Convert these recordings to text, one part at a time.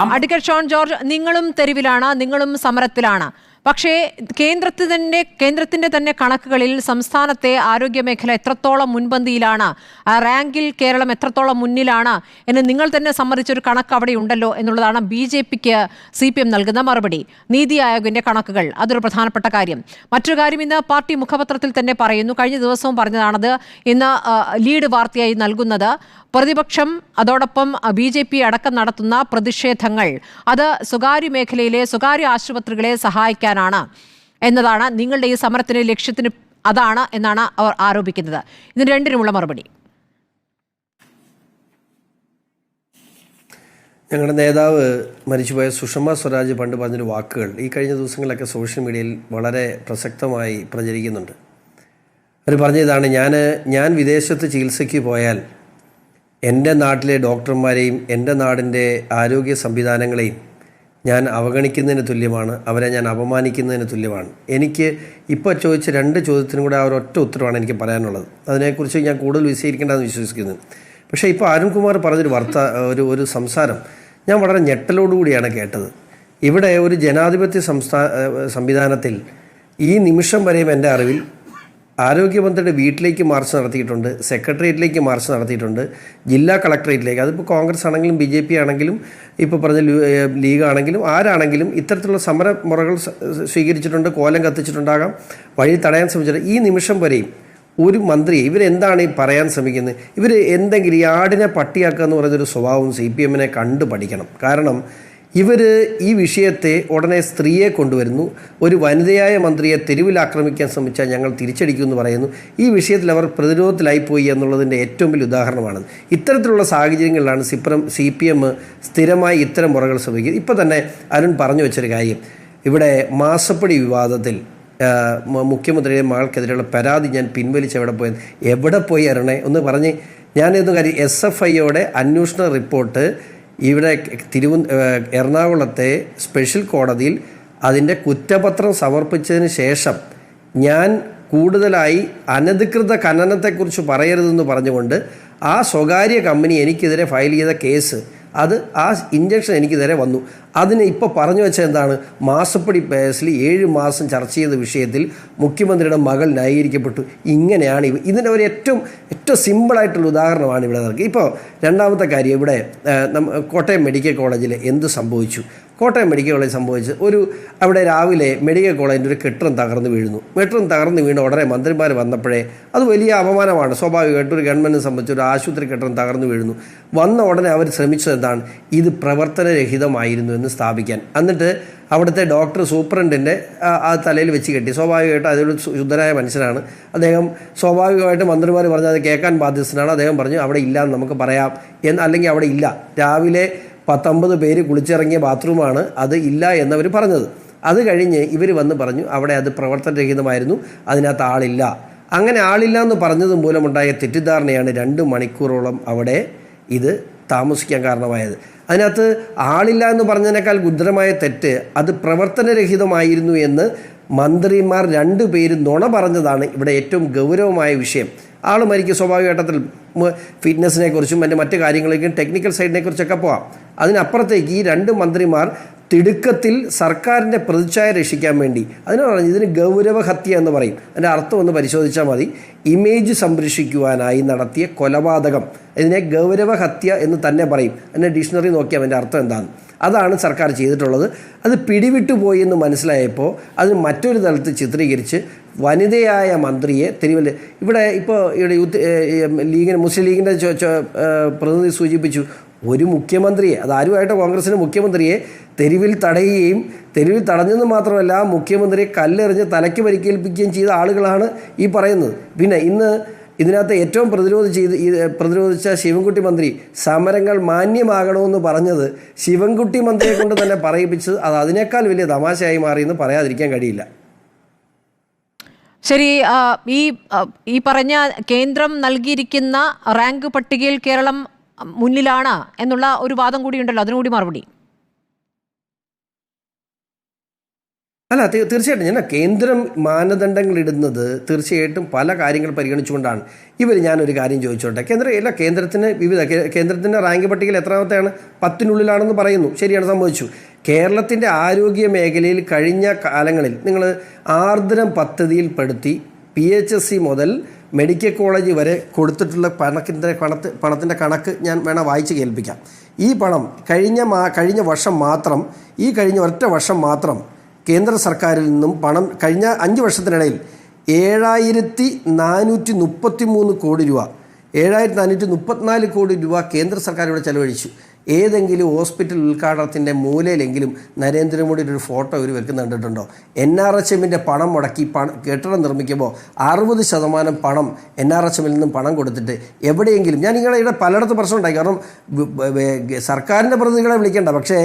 Advocate Shone George, നിങ്ങളും തെരുവിലാണ്, നിങ്ങളും സമരത്തിലാണ്. പക്ഷേ കേന്ദ്രത്തിന്റെ തന്നെ കണക്കുകളിൽ സംസ്ഥാനത്തെ ആരോഗ്യമേഖല എത്രത്തോളം മുൻപന്തിയിലാണ്, റാങ്കിൽ കേരളം എത്രത്തോളം മുന്നിലാണ് എന്ന് നിങ്ങൾ തന്നെ സമ്മതിച്ചൊരു കണക്ക് അവിടെ ഉണ്ടല്ലോ എന്നുള്ളതാണ് BJPക്ക് CPM നൽകുന്ന മറുപടി. നീതി ആയോഗിന്റെ കണക്കുകൾ, അതൊരു പ്രധാനപ്പെട്ട കാര്യം. മറ്റൊരു കാര്യം ഇന്ന് പാർട്ടി മുഖപത്രത്തിൽ തന്നെ പറയുന്നു, കഴിഞ്ഞ ദിവസവും പറഞ്ഞതാണത്, ഇന്ന് ലീഡ് വാർത്തയായി നൽകുന്നത്. പ്രതിപക്ഷം അതോടൊപ്പം BJP അടക്കം നടത്തുന്ന പ്രതിഷേധങ്ങൾ അത് സ്വകാര്യ മേഖലയിലെ സ്വകാര്യ ആശുപത്രികളെ സഹായിക്കാനാണ് എന്നതാണ്. നിങ്ങളുടെ ഈ സമരത്തിന്റെ ലക്ഷ്യത്തിന് അതാണ് എന്നാണ് അവർ ആരോപിക്കുന്നത്. ഇതിന് രണ്ടിനുമുള്ള മറുപടി. ഞങ്ങളുടെ നേതാവ് മരിച്ചുപോയ സുഷമ സ്വരാജ് പണ്ട് പറഞ്ഞൊരു വാക്കുകൾ ഈ കഴിഞ്ഞ ദിവസങ്ങളിലൊക്കെ സോഷ്യൽ മീഡിയയിൽ വളരെ പ്രസക്തമായി പ്രചരിക്കുന്നുണ്ട്. അവർ പറഞ്ഞതാണ്, ഞാൻ വിദേശത്ത് ചികിത്സയ്ക്ക് പോയാൽ എൻ്റെ നാട്ടിലെ ഡോക്ടർമാരെയും എൻ്റെ നാടിൻ്റെ ആരോഗ്യ സംവിധാനങ്ങളെയും ഞാൻ അവഗണിക്കുന്നതിന് തുല്യമാണ്, അവരെ ഞാൻ അപമാനിക്കുന്നതിന് തുല്യമാണ്. എനിക്ക് ഇപ്പോൾ ചോദിച്ച രണ്ട് ചോദ്യത്തിനും കൂടെ ആ ഒരൊറ്റ ഉത്തരവാണ് എനിക്ക് പറയാനുള്ളത്. അതിനെക്കുറിച്ച് ഞാൻ കൂടുതൽ വിശദീകരിക്കേണ്ടതെന്ന് വിശ്വസിക്കുന്നു. പക്ഷേ ഇപ്പോൾ അരുൺകുമാർ പറഞ്ഞൊരു ഒരു സംസാരം ഞാൻ വളരെ ഞെട്ടലോടുകൂടിയാണ് കേട്ടത്. ഇവിടെ ഒരു ജനാധിപത്യ സംവിധാനത്തിൽ ഈ നിമിഷം വരെയും എൻ്റെ അറിവിൽ ആരോഗ്യമന്ത്രിയുടെ വീട്ടിലേക്ക് മാർച്ച് നടത്തിയിട്ടുണ്ട്, സെക്രട്ടേറിയറ്റിലേക്ക് മാർച്ച് നടത്തിയിട്ടുണ്ട്, ജില്ലാ കളക്ടറേറ്റിലേക്ക്. അതിപ്പോൾ കോൺഗ്രസ് ആണെങ്കിലും BJP ആണെങ്കിലും ഇപ്പോൾ പറഞ്ഞ ലീഗ് ആണെങ്കിലും ആരാണെങ്കിലും ഇത്തരത്തിലുള്ള സമരമുറകൾ സ്വീകരിച്ചിട്ടുണ്ട്, കോലം കത്തിച്ചിട്ടുണ്ടാകാം, വഴി തടയാൻ ശ്രമിച്ചിട്ടുണ്ട്. ഈ നിമിഷം വരെയും ഒരു മന്ത്രിയെ ഇവരെന്താണ് ഈ പറയാൻ ശ്രമിക്കുന്നത്? ഇവർ എന്തെങ്കിലും ഈ ആടിനെ പട്ടിയാക്കുക എന്ന് പറയുന്നൊരു സ്വഭാവം CPM കണ്ടു പഠിക്കണം. കാരണം ഇവർ ഈ വിഷയത്തെ ഉടനെ സ്ത്രീയെ കൊണ്ടുവരുന്നു, ഒരു വനിതയായ മന്ത്രിയെ തെരുവിൽ ആക്രമിക്കാൻ ശ്രമിച്ചാൽ ഞങ്ങൾ തിരിച്ചടിക്കുമെന്ന് പറയുന്നു. ഈ വിഷയത്തിൽ അവർ പ്രതിരോധത്തിലായിപ്പോയി എന്നുള്ളതിൻ്റെ ഏറ്റവും വലിയ ഉദാഹരണമാണ്. ഇത്തരത്തിലുള്ള സാഹചര്യങ്ങളിലാണ് CPM സ്ഥിരമായി ഇത്തരം മുറകൾ ശ്രമിക്കുന്നത്. ഇപ്പോൾ തന്നെ അരുൺ പറഞ്ഞു വെച്ചൊരു കാര്യം, ഇവിടെ മാസപ്പടി വിവാദത്തിൽ മുഖ്യമന്ത്രിയുടെ മകൾക്കെതിരെയുള്ള പരാതി ഞാൻ പിൻവലിച്ച് എവിടെ പോയി അരുണേ ഒന്ന് പറഞ്ഞ്. ഞാനിതൊന്നും കാര്യം SFIയുടെ അന്വേഷണ റിപ്പോർട്ട് ഇവിടെ എറണാകുളത്തെ സ്പെഷ്യൽ കോടതിയിൽ അതിൻ്റെ കുറ്റപത്രം സമർപ്പിച്ചതിന് ശേഷം ഞാൻ കൂടുതലായി അനധികൃത ഖനനത്തെക്കുറിച്ച് പറയരുതെന്ന് പറഞ്ഞുകൊണ്ട് ആ സ്വകാര്യ കമ്പനി എനിക്കെതിരെ ഫയൽ ചെയ്ത കേസ് ആ ഇഞ്ചക്ഷൻ എനിക്കെതിരെ വന്നു. അതിന് ഇപ്പോൾ പറഞ്ഞു വെച്ചാൽ എന്താണ്, മാസപ്പടി കേസിൽ 7 മാസം ചർച്ച ചെയ്ത വിഷയത്തിൽ മുഖ്യമന്ത്രിയുടെ മകൾ ന്യായീകരിക്കപ്പെട്ടു. ഇങ്ങനെയാണ് ഇതിൻ്റെ ഒരു ഏറ്റവും സിമ്പിളായിട്ടുള്ള ഉദാഹരണമാണ് ഇവിടെ നടക്കുക. ഇപ്പോൾ രണ്ടാമത്തെ കാര്യം, ഇവിടെ കോട്ടയം മെഡിക്കൽ കോളേജിൽ എന്ത് സംഭവിച്ചു? കോട്ടയം മെഡിക്കൽ കോളേജ് സംഭവിച്ച് അവിടെ രാവിലെ മെഡിക്കൽ കോളേജിൻ്റെ ഒരു കെട്ടിടം തകർന്നു വീണ് ഉടനെ മന്ത്രിമാർ വന്നപ്പോഴേ അത് വലിയ അപമാനമാണ്. സ്വാഭാവികമായിട്ട് ഒരു ഗവൺമെൻറ്റിനെ സംബന്ധിച്ച് ഒരു ആശുപത്രി കെട്ടിടം തകർന്നു വീഴുന്നു. വന്ന ഉടനെ അവർ ശ്രമിച്ചത് എന്താണ്, ഇത് പ്രവർത്തനരഹിതമായിരുന്നു എന്ന് സ്ഥാപിക്കാൻ. എന്നിട്ട് അവിടുത്തെ ഡോക്ടർ സൂപ്രണ്ടിൻ്റെ ആ തലയിൽ വെച്ച് കെട്ടി. സ്വാഭാവികമായിട്ട് അതൊരു ശുദ്ധനായ മനുഷ്യനാണ് അദ്ദേഹം. സ്വാഭാവികമായിട്ട് മന്ത്രിമാർ പറഞ്ഞാൽ അത് കേൾക്കാൻ ബാധ്യസ്ഥനാണ്. അദ്ദേഹം പറഞ്ഞു അവിടെ ഇല്ല എന്ന് നമുക്ക് പറയാം അല്ലെങ്കിൽ അവിടെ ഇല്ല. രാവിലെ 19 പേര് കുളിച്ചിറങ്ങിയ ബാത്റൂമാണ്, അത് ഇല്ല എന്നവർ പറഞ്ഞത്. അത് കഴിഞ്ഞ് ഇവർ വന്ന് പറഞ്ഞു അവിടെ അത് പ്രവർത്തനരഹിതമായിരുന്നു, അതിനകത്ത് ആളില്ല. അങ്ങനെ ആളില്ല എന്ന് പറഞ്ഞത് മൂലമുണ്ടായ തെറ്റിദ്ധാരണയാണ് 2 മണിക്കൂറോളം അവിടെ ഇത് താമസിക്കാൻ കാരണമായത്. അതിനകത്ത് ആളില്ല എന്ന് പറഞ്ഞതിനേക്കാൾ ഗുരുതരമായ തെറ്റ് അത് പ്രവർത്തനരഹിതമായിരുന്നു എന്ന് മന്ത്രിമാർ 2 പേര് നുണ പറഞ്ഞതാണ് ഇവിടെ ഏറ്റവും ഗൗരവമായ വിഷയം. ആൾ മരിക്കും, സ്വാഭാവികഘട്ടത്തിൽ ഫിറ്റ്നസിനെ കുറിച്ചും മറ്റ് കാര്യങ്ങളെയും ടെക്നിക്കൽ സൈഡിനെ കുറിച്ചൊക്കെ പോവാം. അതിനപ്പുറത്തേക്ക് ഈ 2 മന്ത്രിമാർ തിടുക്കത്തിൽ സർക്കാരിൻ്റെ പ്രതിച്ഛായ രക്ഷിക്കാൻ വേണ്ടി അതിനാണ് ഇതിന് ഗൗരവഹത്യ എന്ന് പറയും. അതിൻ്റെ അർത്ഥം ഒന്ന് പരിശോധിച്ചാൽ മതി. ഇമേജ് സംരക്ഷിക്കുവാനായി നടത്തിയ കൊലപാതകം, ഇതിനെ ഗൗരവഹത്യ എന്ന് തന്നെ പറയും. അതിൻ്റെ ഡിക്ഷണറി നോക്കിയാൽ അതിൻ്റെ അർത്ഥം എന്താണ്. അതാണ് സർക്കാർ ചെയ്തിട്ടുള്ളത്. അത് പിടിവിട്ടുപോയി എന്ന് മനസ്സിലായപ്പോൾ അത് മറ്റൊരു തലത്തിൽ ചിത്രീകരിച്ച് വനിതയായ മന്ത്രിയെ തെരുവിൽ ഇവിടെ മുസ്ലിം ലീഗിൻ്റെ പ്രതിനിധി സൂചിപ്പിച്ചു, ഒരു മുഖ്യമന്ത്രിയെ, അതാരുമായിട്ട് കോൺഗ്രസിൻ്റെ മുഖ്യമന്ത്രിയെ തെരുവിൽ തടയുകയും തെരുവിൽ തടഞ്ഞെന്ന് മാത്രമല്ല മുഖ്യമന്ത്രിയെ കല്ലെറിഞ്ഞ് തലയ്ക്ക് പരിക്കേൽപ്പിക്കുകയും ചെയ്ത ആളുകളാണ് ഈ പറയുന്നത്. പിന്നെ ഇന്ന് ഇതിനകത്ത് ഏറ്റവും പ്രതിരോധിച്ച ശിവൻകുട്ടി മന്ത്രി സമരങ്ങൾ മാന്യമാകണമെന്ന് പറഞ്ഞത് ശിവൻകുട്ടി മന്ത്രിയെ കൊണ്ട് തന്നെ പറയിപ്പിച്ചത് അത് അതിനേക്കാൾ വലിയ തമാശയായി മാറിയെന്ന് പറയാതിരിക്കാൻ കഴിയില്ല. ശരി, ഈ പറഞ്ഞ കേന്ദ്രം നൽകിയിരിക്കുന്ന റാങ്ക് പട്ടികയിൽ കേരളം മുന്നിലാണ് എന്നുള്ള ഒരു വാദം കൂടി ഉണ്ടല്ലോ, അതിനുകൂടി മറുപടി. അല്ല തീർച്ചയായിട്ടും ഞാൻ കേന്ദ്രം മാനദണ്ഡങ്ങൾ ഇടുന്നത് തീർച്ചയായിട്ടും പല കാര്യങ്ങൾ പരിഗണിച്ചുകൊണ്ടാണ്. ഞാനൊരു കാര്യം ചോദിച്ചോട്ടെ, കേന്ദ്രത്തിന് കേന്ദ്രത്തിൻ്റെ റാങ്ക് പട്ടികയിൽ എത്രാമത്തെയാണ്? 10-നുള്ളിലാണെന്ന് പറയുന്നു. ശരിയാണ്, സംഭവിച്ചു. കേരളത്തിൻ്റെ ആരോഗ്യ മേഖലയിൽ കഴിഞ്ഞ കാലങ്ങളിൽ നിങ്ങൾ ആർദ്രം പദ്ധതിയിൽപ്പെടുത്തി PHSC മുതൽ മെഡിക്കൽ കോളേജ് വരെ കൊടുത്തിട്ടുള്ള പണത്തിൻ്റെ കണക്ക് ഞാൻ വേണം വായിച്ച് കേൾപ്പിക്കാം. ഈ പണം കഴിഞ്ഞ വർഷം മാത്രം, കഴിഞ്ഞ ഒറ്റ വർഷം മാത്രം കേന്ദ്ര സർക്കാരിൽ നിന്നും പണം കഴിഞ്ഞ 5 വർഷത്തിനിടയിൽ 7,433 കോടി രൂപ, 7,434 കോടി രൂപ കേന്ദ്ര സർക്കാർ ഇവിടെ ചെലവഴിച്ചു. ഏതെങ്കിലും ഹോസ്പിറ്റൽ ഉദ്ഘാടനത്തിൻ്റെ മൂലയിലെങ്കിലും നരേന്ദ്രമോദിയുടെ ഒരു ഫോട്ടോ ഇവർ വെക്കുന്ന കണ്ടിട്ടുണ്ടോ? NRHMൻ്റെ പണം മുടക്കി കെട്ടിടം നിർമ്മിക്കുമ്പോൾ 60% പണം NRHMൽ നിന്നും പണം കൊടുത്തിട്ട് എവിടെയെങ്കിലും, ഞാൻ ഇവിടെ പലയിടത്തും പ്രശ്നം ഉണ്ടായി. കാരണം സർക്കാരിൻ്റെ പ്രതിനിധികളെ വിളിക്കേണ്ട, പക്ഷേ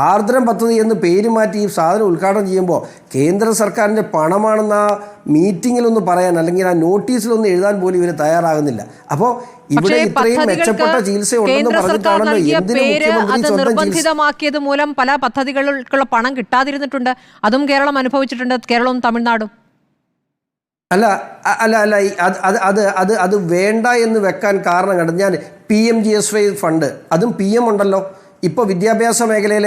ആർദ്രം പദ്ധതി എന്ന് പേര് മാറ്റി ഈ സാധനം ഉദ്ഘാടനം ചെയ്യുമ്പോൾ കേന്ദ്ര സർക്കാരിൻ്റെ പണമാണെന്ന് ആ മീറ്റിങ്ങിലൊന്ന് പറയാൻ, അല്ലെങ്കിൽ ആ നോട്ടീസിലൊന്ന് എഴുതാൻ പോലും ഇവർ തയ്യാറാകുന്നില്ല. അപ്പോൾ ഇവിടെ ഇത്രയും മെച്ചപ്പെട്ട ചികിത്സ ഉണ്ടെന്ന് പറഞ്ഞിട്ടാണല്ലോ എന്തിനു മുഖ്യമന്ത്രി നിർബന്ധിതമാക്കിയത് മൂലം പല പദ്ധതികൾക്കുള്ള പണം കിട്ടാതിരുന്നിട്ടുണ്ട്. അതും കേരളം അനുഭവിച്ചിട്ടുണ്ട്, കേരളവും തമിഴ്നാടും. അല്ല അത് വേണ്ട എന്ന് വെക്കാൻ കാരണം കണ്ടത് ഞാൻ PMGSY ഫണ്ട്, അതും PM ഉണ്ടല്ലോ. ഇപ്പോൾ വിദ്യാഭ്യാസ മേഖലയിൽ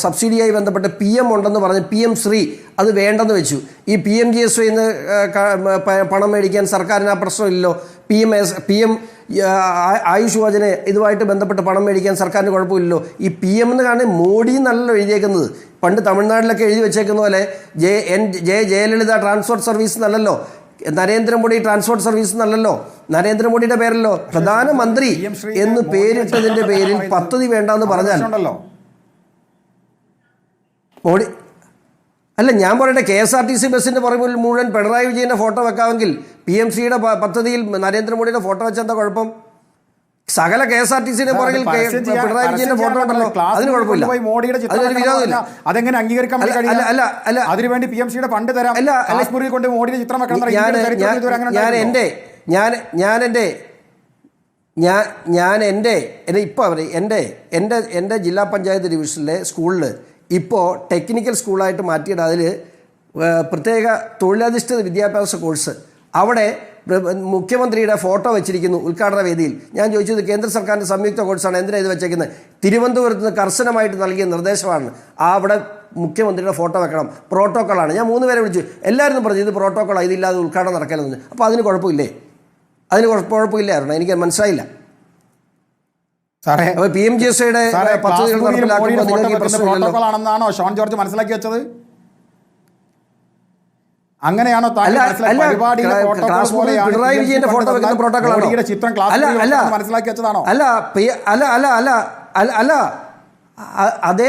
സബ്സിഡിയായി ബന്ധപ്പെട്ട് PM ഉണ്ടെന്ന് പറഞ്ഞ് PM ശ്രീ അത് വേണ്ടെന്ന് വെച്ചു. ഈ PMGSY പണം മേടിക്കാൻ സർക്കാരിന് ആ പ്രശ്നമില്ലല്ലോ. PM ആയുഷ് യോജന ഇതുമായിട്ട് ബന്ധപ്പെട്ട് പണം മേടിക്കാൻ സർക്കാരിന് കുഴപ്പമില്ലല്ലോ. ഈ PM എന്ന് കാണുന്നത് മോഡി എന്നല്ലല്ലോ എഴുതിയേക്കുന്നത്. പണ്ട് തമിഴ്നാട്ടിലൊക്കെ എഴുതി വെച്ചേക്കുന്ന പോലെ ജയലളിത ട്രാൻസ്പോർട്ട് സർവീസ് എന്നല്ലല്ലോ, നരേന്ദ്രമോദി ട്രാൻസ്പോർട്ട് സർവീസ് എന്നല്ലല്ലോ, നരേന്ദ്രമോദിയുടെ പേരല്ലോ. പ്രധാനമന്ത്രി എന്ന് പേരിട്ടതിന്റെ പേരിൽ പദ്ധതി വേണ്ടെന്ന് പറഞ്ഞാൽ മോഡി അല്ല, ഞാൻ പറയട്ടെ, KSRTC ബസ്സിന്റെ പുറകിൽ മുഴുവൻ പിണറായി വിജയന്റെ ഫോട്ടോ വെക്കാമെങ്കിൽ PMCയുടെ പദ്ധതിയിൽ നരേന്ദ്രമോദിയുടെ ഫോട്ടോ വെച്ചാൽ എന്താ കുഴപ്പം? സകല KSRTCയുടെ പുറകിൽ പിണറായി വിജയന്റെ ഫോട്ടോ ഉണ്ടല്ലോ, അതിന് കുഴപ്പമില്ല. അതിനൊരു വിരോധമില്ല. അതെങ്ങനെ അംഗീകരിക്കാൻ അതിനുവേണ്ടി PMCയുടെ ഫണ്ട് തരാം, കാശ്മീരിൽ കൊണ്ട് മോഡിയുടെ ചിത്രം വെക്കണം. എൻ്റെ ജില്ലാ പഞ്ചായത്ത് ഡിവിഷനിലെ സ്കൂളിൽ ഇപ്പോൾ ടെക്നിക്കൽ സ്കൂളായിട്ട് മാറ്റിയിട്ട് അതിൽ പ്രത്യേക തൊഴിലധിഷ്ഠിത വിദ്യാഭ്യാസ കോഴ്സ്, അവിടെ മുഖ്യമന്ത്രിയുടെ ഫോട്ടോ വെച്ചിരിക്കുന്നു ഉദ്ഘാടന വേദിയിൽ. ഞാൻ ചോദിച്ചത് കേന്ദ്ര സർക്കാരിൻ്റെ സംയുക്ത കോഴ്സാണ്, എന്തിനാണ് ഇത് വെച്ചേക്കുന്നത്? തിരുവനന്തപുരത്ത് നിന്ന് കർശനമായിട്ട് നൽകിയ നിർദ്ദേശമാണ് അവിടെ മുഖ്യമന്ത്രിയുടെ ഫോട്ടോ വെക്കണം, പ്രോട്ടോക്കോളാണ്. ഞാൻ 3 പേരെ വിളിച്ചു, എല്ലാവരും പറഞ്ഞു ഇത് പ്രോട്ടോക്കോളാണ്, ഇതില്ലാതെ ഉദ്ഘാടനം നടക്കലെന്ന്. അപ്പോൾ അതിന് കുഴപ്പമില്ലേ? അതിന് കുഴപ്പമില്ലായിരുന്നു, എനിക്ക് മനസ്സിലായില്ല. അപ്പോൾ PMGSYയുടെ പദ്ധതികൾ നടപ്പിലാക്കുമ്പോൾ നിങ്ങൾക്ക് പ്രശ്നമില്ലല്ലോ ആണെന്നാണോ ഷോൺ ജോർജ് മനസ്സിലാക്കി വെച്ചത്? അങ്ങനെയാണോ പിണറായി വിജയന്റെ ഫോട്ടോ വെക്കുന്ന പ്രോട്ടോക്കോളാണോ? ചിത്രം മനസ്സിലാക്കി വെച്ചതാണോ? അല്ല അതേ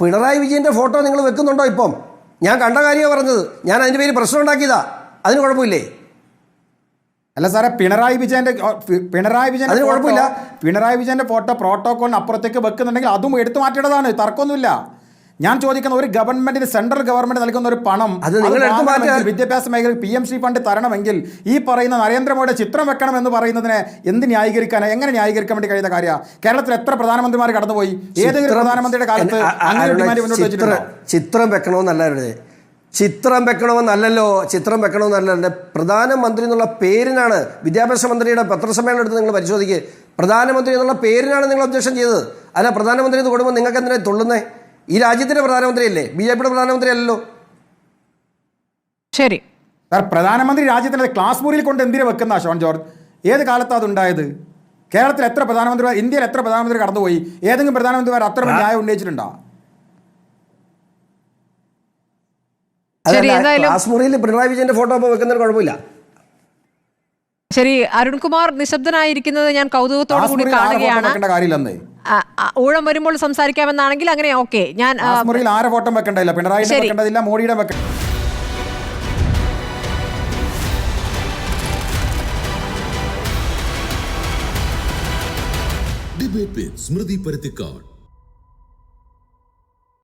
പിണറായി വിജയന്റെ ഫോട്ടോ നിങ്ങൾ വെക്കുന്നുണ്ടോ? ഇപ്പം ഞാൻ കണ്ട കാര്യമാണ് പറഞ്ഞത്. ഞാൻ അതിന്റെ പേര് പ്രശ്നം ഉണ്ടാക്കിയതാ, അതിന് കുഴപ്പമില്ലേ? അല്ല സാറേ, പിണറായി വിജയന്റെ ഫോട്ടോ പ്രോട്ടോകോളിന് അപ്പുറത്തേക്ക് വെക്കുന്നുണ്ടെങ്കിൽ അതും എടുത്തു മാറ്റേണ്ടതാണ്, തർക്കമൊന്നുമില്ല. ഞാൻ ചോദിക്കുന്ന, ഒരു ഗവൺമെന്റിന്, സെൻട്രൽ ഗവൺമെന്റ് നൽകുന്ന ഒരു പണം വിദ്യാഭ്യാസ മേഖല PMC ഫണ്ട് തരണമെങ്കിൽ ഈ പറയുന്ന നരേന്ദ്രമോദിയുടെ ചിത്രം വെക്കണം എന്ന് പറയുന്നതിനെ എങ്ങനെ ന്യായീകരിക്കാൻ വേണ്ടി കഴിയുന്ന കാര്യമാണ്? കേരളത്തിൽ എത്ര പ്രധാനമന്ത്രിമാർ കടന്നുപോയി? ഏതെങ്കിലും പ്രധാനമന്ത്രിയുടെ കാലത്ത് ചിത്രം വെക്കണമെന്നല്ലല്ലോ. പ്രധാനമന്ത്രി എന്നുള്ള പേരിനാണ് വിദ്യാഭ്യാസ മന്ത്രിയുടെ പത്രസമ്മേളനം എടുത്ത് നിങ്ങൾ പരിശോധിക്കുക. പ്രധാനമന്ത്രി എന്നുള്ള പേരിനാണ് നിങ്ങൾ ഒബ്ജക്ഷൻ ചെയ്തത്. അല്ല, പ്രധാനമന്ത്രി എന്ന് കൊടുക്കുമ്പോൾ നിങ്ങൾക്ക് എന്തിനാ തുള്ളുന്നേ? ഈ രാജ്യത്തിന്റെ പ്രധാനമന്ത്രിയല്ലേ, BJPയുടെ പ്രധാനമന്ത്രി അല്ലല്ലോ. ശരി സാർ, പ്രധാനമന്ത്രി രാജ്യത്തിന്റെ ക്ലാസ് മുറിയിൽ കൊണ്ട് എന്തിനാ വെക്കുന്ന ഷോൺ ജോർജ്? ഏത് കാലത്താണ് അതുണ്ടായത്? കേരളത്തിൽ എത്ര പ്രധാനമന്ത്രിമാർ, ഇന്ത്യയിൽ എത്ര പ്രധാനമന്ത്രി കടന്നുപോയി? ഏതെങ്കിലും പ്രധാനമന്ത്രിമാർ അത്ര ന്യായം ഉന്നയിച്ചിട്ടുണ്ടോ? ക്ലാസ് മുറിയിൽ പിണറായി വിജയന്റെ ഫോട്ടോ വെക്കുന്നതിന് കുഴപ്പമില്ല. ശരി, അരുൺകുമാർ നിശബ്ദനായിരിക്കുന്നത് ഞാൻ കൗതുകത്തോടു കൂടി കാണുകയാണ്. ഊഴം വരുമ്പോൾ സംസാരിക്കാമെന്നാണെങ്കിൽ അങ്ങനെ ഓക്കെ. ഞാൻ ആരെ ഫോട്ടോ വെക്കണ്ടില്ല, പിണറായി വെക്കേണ്ടതില്ല, മോഡിയുടെ വെക്കണ്ട. ഡിബേറ്റ് വിത്ത് സ്മൃതി പരുത്തിക്കാട്.